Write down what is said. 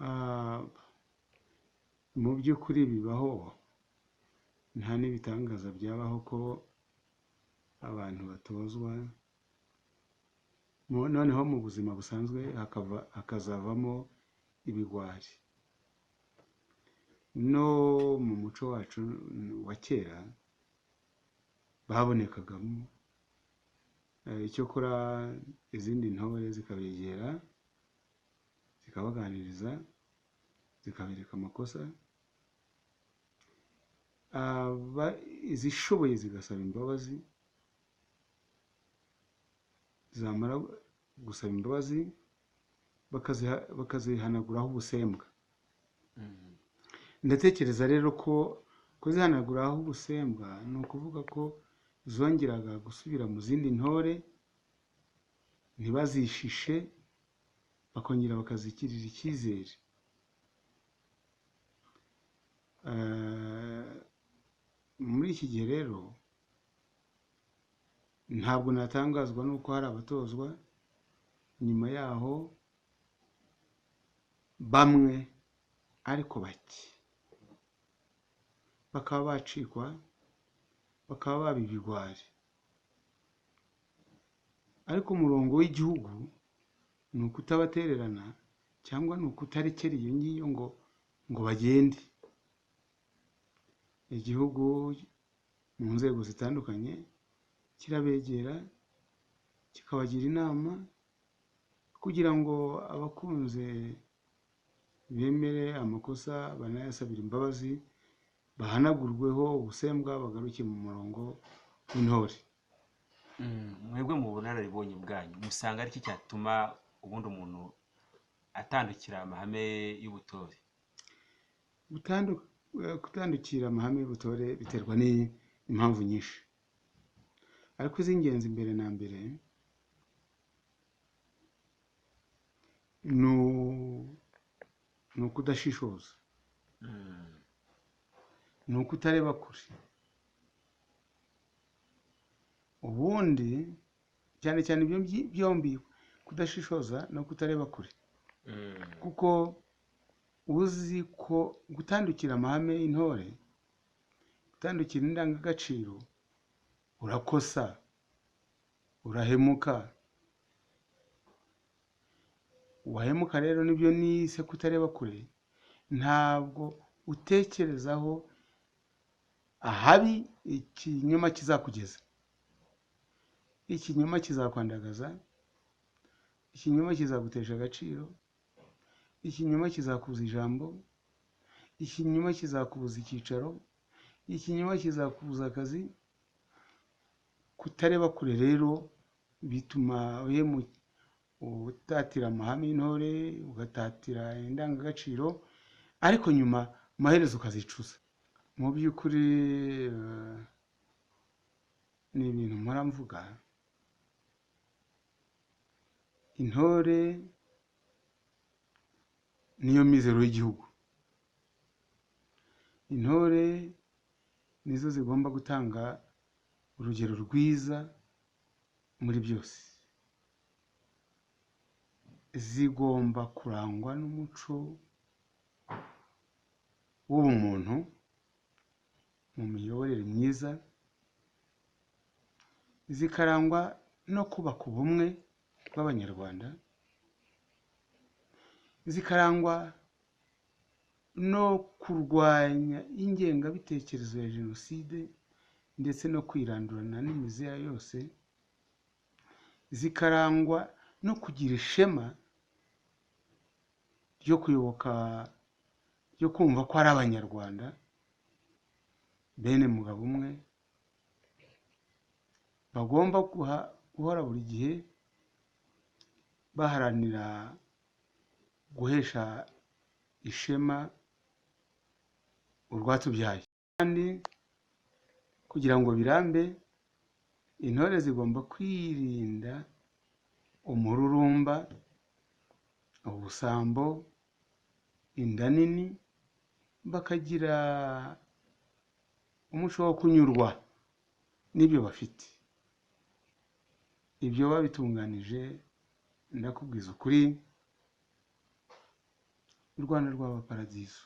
Ah, mu by'ukuri bibaho, nta n'ibitangaza byabaho ko abantu batozwa, noneho mu buzima busanzwe hakazavamo ibigwari. No mu muco wacu wa kera babonekagamo, icyakora izindi ntore zikabegera zikabaganiriza, zikabereka amakosa, izishoboye zigasaba imbabazi, zamara gusaba imbabazi bakazihanaguraho ubusembwa. Ndatekereza rero ko kuzihanaguraho ubusembwa ni ukuvuga ko zongeraga gusubira mu zindi ntore, ntibazishishe, bakongera bakazigirira icyizere. Muri iki gihe rero ntabwo natangazwa n'uko hari abatozwa, nyuma yaho bamwe ariko bake bakaba bacikwa, bakaba baba ibigwari. Ariko umurongo w'igihugu ni ukutabatererana, cyangwa ni ukutarekera iyo ngiyo ngo bagende. Igihugu mu nzego zitandukanye kirabegera, kikabagira inama kugira ngo abakunze bemere amakosa, banayasabira imbabazi, bahanagurweho ubusembwa, bagaruke mu murongo w'intore. Mwebwe mu bunararibonye bwanyu musanga ari iki cyatuma ubundi umuntu atandukira amahame y'ubutore? Kutandukira amahame y'ubutore biterwa n'impamvu nyinshi, ariko iz'ingenzi mbere na mbere ni ukudashishoza, ni ukutareba kure. Ubundi cyane cyane ibyo byombi, kudashishoza no kutareba kure, kuko uzi ko gutandukira amahame y'intore, gutandukira indangagaciro, urakosa, urahemuka. Wahemuka rero nibyo nise kutareba kure, ntabwo utekerezaho ahabi ikinyoma kizakugeza. Ikinyoma kizakwandagaza, ikinyoma kizagutesha agaciro, ikinyoma kizakubuza ijambo, ikinyoma kizakubuza icyicaro, ikinyoma kizakubuza akazi. Kutareba kure rero bituma utatira amahame y'intore, ugatatira indangagaciro, ariko nyuma amaherezo ukazicuza. Mu by'ukuri ni ibintu mpora mvuga. Intore niyo mizero y'igihugu. Intore nizo zigomba gutanga urugero rwiza muri byose. Zigomba kurangwa n'umuco w'ubumuntu mu miyoborere myiza, zikarangwa no kubaka ubumwe bw'Abanyarwanda, zikarangwa no kurwanya ingengabitekerezo ya Jenoside ndetse no kwirandurana n'imizi yayo yose, zikarangwa no kugira ishema ryo kuyoboka, ryo kumva ko ari Abanyarwanda bene mugabo umwe, bagomba guhora buri gihe baharanira guhesha ishema urwatubyaye. Kandi kugira ngo birambe, intore zigomba kwirinda umururumba, ubusambo, inda nini, bakagira umuco wo kunyurwa n'ibyo bafite. Ibyo babitunganije, ndakubwiza ukuri, u Rwanda rwaba paradizo.